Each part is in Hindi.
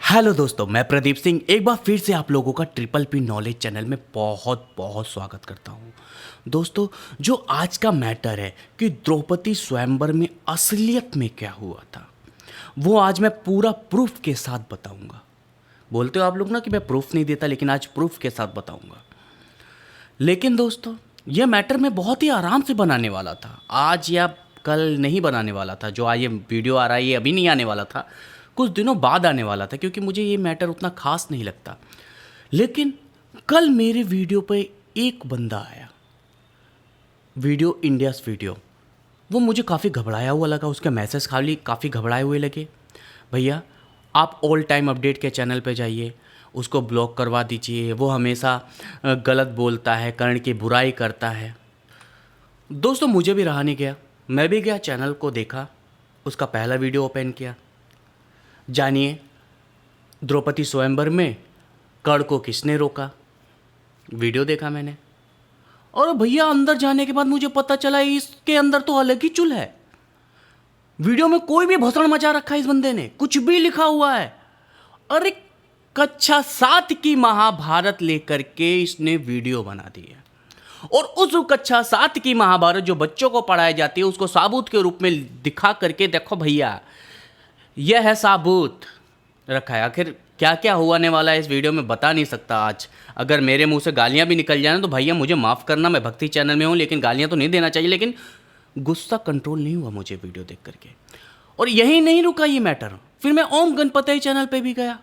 हेलो दोस्तों, मैं प्रदीप सिंह एक बार फिर से आप लोगों का ट्रिपल पी नॉलेज चैनल में बहुत बहुत स्वागत करता हूं। दोस्तों, जो आज का मैटर है कि द्रौपदी स्वयंवर में असलियत में क्या हुआ था, वो आज मैं पूरा प्रूफ के साथ बताऊंगा। बोलते हो आप लोग ना कि मैं प्रूफ नहीं देता, लेकिन आज प्रूफ के साथ बताऊंगा। लेकिन दोस्तों, यह मैटर मैं बहुत ही आराम से बनाने वाला था, आज या कल नहीं बनाने वाला था। जो आज ये वीडियो आ रहा है ये अभी नहीं आने वाला था, कुछ दिनों बाद आने वाला था, क्योंकि मुझे ये मैटर उतना खास नहीं लगता। लेकिन कल मेरे वीडियो पे एक बंदा आया, वीडियो इंडियाज़ वीडियो, वो मुझे काफ़ी घबराया हुआ लगा। उसके मैसेज खाली काफ़ी घबराए हुए लगे। भैया, आप ऑल टाइम अपडेट के चैनल पे जाइए, उसको ब्लॉक करवा दीजिए, वो हमेशा गलत बोलता है, कर्ण की बुराई करता है। दोस्तों, मुझे भी रहा नहीं गया, मैं भी गया चैनल को देखा, उसका पहला वीडियो ओपन किया। जानिए, द्रौपदी स्वयंवर में कर्ण को किसने रोका। वीडियो देखा मैंने, और भैया अंदर जाने के बाद मुझे पता चला इसके अंदर तो अलग ही चुल है। वीडियो में कोई भी भसड़ मचा रखा है इस बंदे ने, कुछ भी लिखा हुआ है। अरे कक्षा 7 की महाभारत लेकर के इसने वीडियो बना दी है, और उस कक्षा 7 की महाभारत जो बच्चों को पढ़ाई जाती है उसको साबूत के रूप में दिखा करके, देखो भैया यह है साबूत रखा है। आखिर क्या क्या होने वाला है इस वीडियो में बता नहीं सकता आज। अगर मेरे मुंह से गालियां भी निकल जाए तो भैया मुझे माफ़ करना, मैं भक्ति चैनल में हूं, लेकिन गालियां तो नहीं देना चाहिए। लेकिन गुस्सा कंट्रोल नहीं हुआ मुझे वीडियो देख करके। और यही नहीं रुका ये मैटर, फिर मैं ओम गणपति चैनल पे भी गया,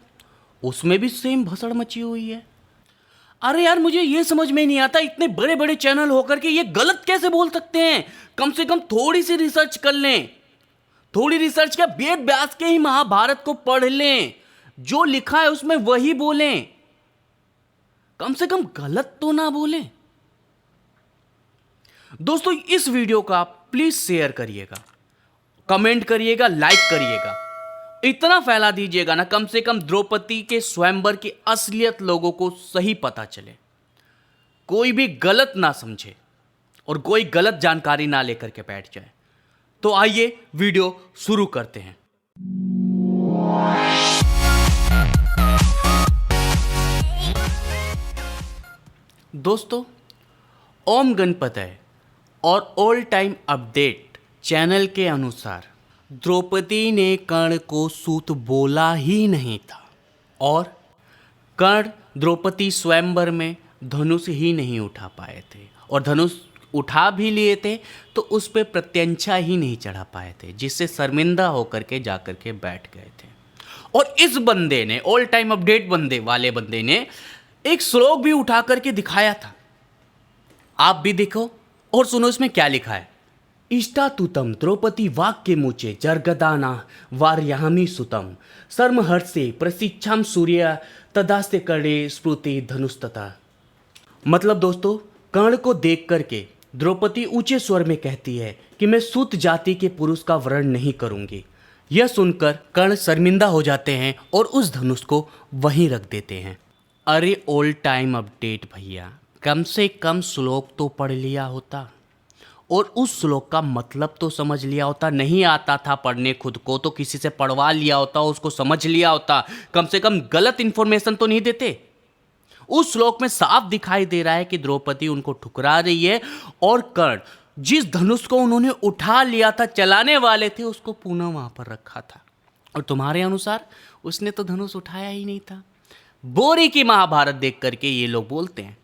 उसमें भी सेम भसड़ मची हुई है। अरे यार, मुझे ये समझ में नहीं आता, इतने बड़े बड़े चैनल होकर के ये गलत कैसे बोल सकते हैं। कम से कम थोड़ी सी रिसर्च कर लें, थोड़ी रिसर्च क्या, वेद व्यास के ही महाभारत को पढ़ लें, जो लिखा है उसमें वही बोलें, कम से कम गलत तो ना बोलें। दोस्तों, इस वीडियो को आप प्लीज शेयर करिएगा, कमेंट करिएगा, लाइक करिएगा, इतना फैला दीजिएगा ना, कम से कम द्रौपदी के स्वयंवर की असलियत लोगों को सही पता चले, कोई भी गलत ना समझे और कोई गलत जानकारी ना लेकर के बैठ जाए। तो आइए वीडियो शुरू करते हैं। दोस्तों, ओम गणपति और ऑल टाइम अपडेट चैनल के अनुसार द्रौपदी ने कर्ण को सूत बोला ही नहीं था, और कर्ण द्रौपदी स्वयंवर में धनुष ही नहीं उठा पाए थे, और धनुष उठा भी लिए थे तो उस पर प्रत्यंचा ही नहीं चढ़ा पाए थे, जिससे शर्मिंदा होकर के जाकर के बैठ गए थे। और इस बंदे ने, ऑल टाइम अपडेट बंदे ने एक श्लोक भी उठा करके दिखाया था। आप भी देखो और सुनो इसमें क्या लिखा है। इष्टातुतम द्रौपदी वाक्य मुचे जर्गदाना वार्यामी सुतम सर्महर्षे प्रशिक्षाम सूर्य तदास्ते करे स्मृति धनुस्तता। मतलब दोस्तों, कर्ण को देख करके द्रौपदी ऊंचे स्वर में कहती है कि मैं सूत जाति के पुरुष का वर्ण नहीं करूंगी। यह सुनकर कर्ण शर्मिंदा हो जाते हैं और उस धनुष को वहीं रख देते हैं। अरे ऑल टाइम अपडेट भैया, कम से कम श्लोक तो पढ़ लिया होता, और उस श्लोक का मतलब तो समझ लिया होता। नहीं आता था पढ़ने खुद को तो किसी से पढ़वा लिया होता, उसको समझ लिया होता। कम से कम गलत इंफॉर्मेशन तो नहीं देते। उस श्लोक में साफ दिखाई दे रहा है कि द्रौपदी उनको ठुकरा रही है, और कर्ण जिस धनुष को उन्होंने उठा लिया था, चलाने वाले थे, उसको पुनः वहां पर रखा था। और तुम्हारे अनुसार उसने तो धनुष उठाया ही नहीं था। बोरी की महाभारत देख करके ये लोग बोलते हैं।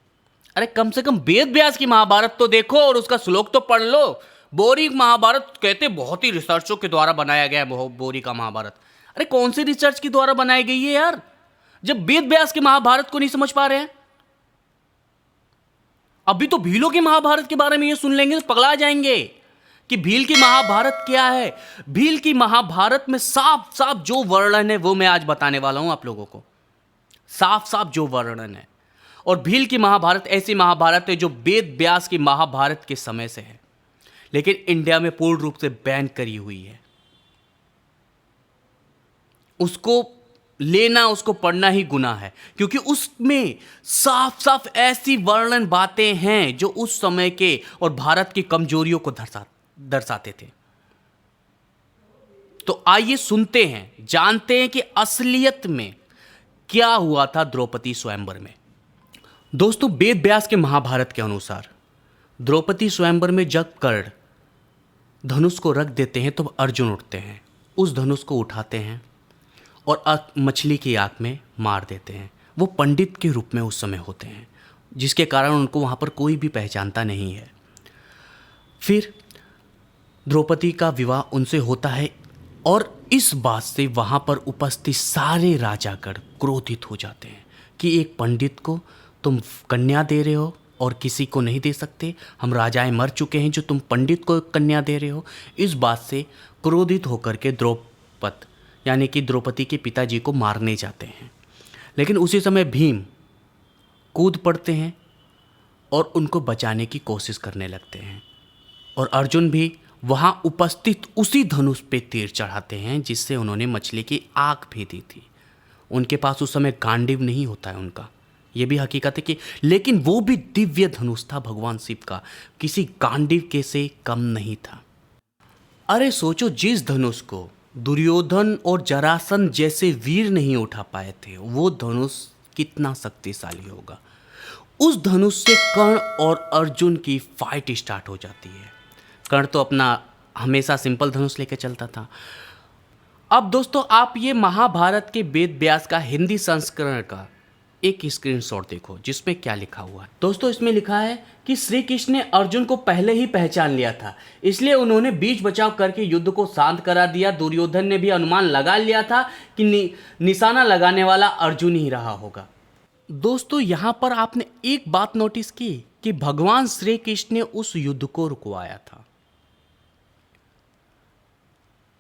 अरे कम से कम वेद व्यास की महाभारत तो देखो और उसका श्लोक तो पढ़ लो। बोरी महाभारत कहते बहुत ही रिसर्चों के द्वारा बनाया गया है बोरी का महाभारत। अरे कौन सी रिसर्च के द्वारा बनाई गई है यार, जब वेद व्यास के महाभारत को नहीं समझ पा रहे हैं। अभी तो भीलों के महाभारत के बारे में ये सुन लेंगे तो पगला जाएंगे कि भील की महाभारत क्या है। भील की महाभारत में साफ साफ जो वर्णन है वो मैं आज बताने वाला हूं आप लोगों को, साफ साफ जो वर्णन है। और भील की महाभारत ऐसी महाभारत है जो वेद व्यास की महाभारत के समय से है, लेकिन इंडिया में पूर्ण रूप से बैन करी हुई है। उसको लेना, उसको पढ़ना ही गुनाह है, क्योंकि उसमें साफ साफ ऐसी वर्णन बातें हैं जो उस समय के और भारत की कमजोरियों को दर्शाते थे। तो आइए सुनते हैं, जानते हैं कि असलियत में क्या हुआ था द्रौपदी स्वयंवर में। दोस्तों, वेद व्यास के महाभारत के अनुसार द्रौपदी स्वयंवर में जब कर्ण धनुष को रख देते हैं तो अर्जुन उठते हैं, उस धनुष को उठाते हैं और मछली की आंख में मार देते हैं। वो पंडित के रूप में उस समय होते हैं, जिसके कारण उनको वहाँ पर कोई भी पहचानता नहीं है। फिर द्रौपदी का विवाह उनसे होता है और इस बात से वहाँ पर उपस्थित सारे राजागण क्रोधित हो जाते हैं कि एक पंडित को तुम कन्या दे रहे हो और किसी को नहीं दे सकते, हम राजाएं मर चुके हैं जो तुम पंडित को कन्या दे रहे हो। इस बात से क्रोधित होकर के द्रौपद यानी कि द्रौपदी के पिताजी को मारने जाते हैं। लेकिन उसी समय भीम कूद पड़ते हैं और उनको बचाने की कोशिश करने लगते हैं और अर्जुन भी वहाँ उपस्थित उसी धनुष पे तीर चढ़ाते हैं जिससे उन्होंने मछली की आँख भेदी थी। उनके पास उस समय गांडीव नहीं होता है उनका, ये भी हकीकत है कि, लेकिन वो भी दिव्य धनुष था भगवान शिव का, किसी गांडीव के से कम नहीं था। अरे सोचो, जिस धनुष को दुर्योधन और जरासंध जैसे वीर नहीं उठा पाए थे, वो धनुष कितना शक्तिशाली होगा। उस धनुष से कर्ण और अर्जुन की फाइट स्टार्ट हो जाती है। कर्ण तो अपना हमेशा सिंपल धनुष लेकर चलता था। अब दोस्तों, आप ये महाभारत के वेद व्यास का हिंदी संस्करण का एक स्क्रीनशॉट देखो जिसमें क्या लिखा हुआ है। दोस्तों, इसमें लिखा है कि श्री कृष्ण ने अर्जुन को पहले ही पहचान लिया था, इसलिए उन्होंने बीच बचाव करके युद्ध को शांत करा दिया। दुर्योधन ने भी अनुमान लगा लिया था कि निशाना लगाने वाला अर्जुन ही रहा होगा। दोस्तों, यहाँ पर आपने एक बात नोटिस की कि भगवान श्री कृष्ण ने उस युद्ध को रुकवाया था।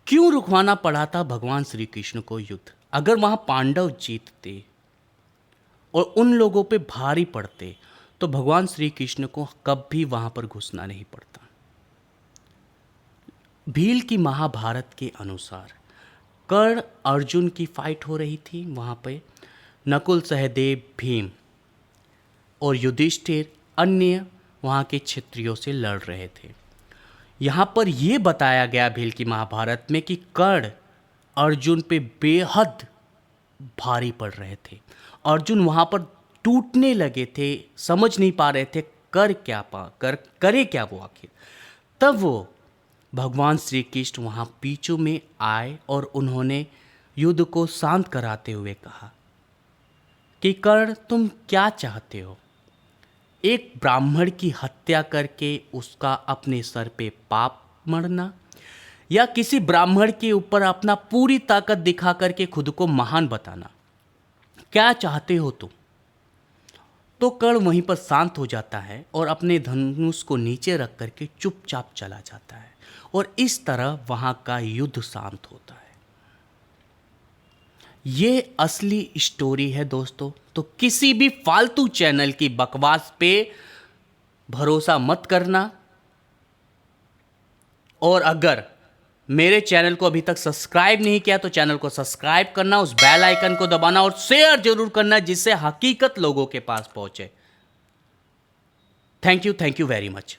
क्यों रुकवाना पड़ा था भगवान श्री कृष्ण को युद्ध? अगर वहां पांडव जीतते और उन लोगों पे भारी पड़ते तो भगवान श्री कृष्ण को कभी वहां पर घुसना नहीं पड़ता। भील की महाभारत के अनुसार कर्ण अर्जुन की फाइट हो रही थी, वहां पे नकुल सहदेव भीम और युधिष्ठिर अन्य वहां के क्षत्रियों से लड़ रहे थे। यहाँ पर यह बताया गया भील की महाभारत में कि कर्ण अर्जुन पे बेहद भारी पड़ रहे थे। अर्जुन वहाँ पर टूटने लगे थे, समझ नहीं पा रहे थे करे क्या वो आखिर। तब वो भगवान श्री कृष्ण वहाँ बीचों में आए और उन्होंने युद्ध को शांत कराते हुए कहा कि कर्ण, तुम क्या चाहते हो? एक ब्राह्मण की हत्या करके उसका अपने सर पे पाप मढ़ना, या किसी ब्राह्मण के ऊपर अपना पूरी ताकत दिखा करके खुद को महान बताना? क्या चाहते हो तुम? तो कर्ण वहीं पर शांत हो जाता है और अपने धनुष को नीचे रख करके चुपचाप चला जाता है और इस तरह वहां का युद्ध शांत होता है। ये असली स्टोरी है दोस्तों, तो किसी भी फालतू चैनल की बकवास पे भरोसा मत करना। और अगर मेरे चैनल को अभी तक सब्सक्राइब नहीं किया तो चैनल को सब्सक्राइब करना, उस बेल आइकन को दबाना और शेयर जरूर करना जिससे हकीकत लोगों के पास पहुंचे। Thank you very much.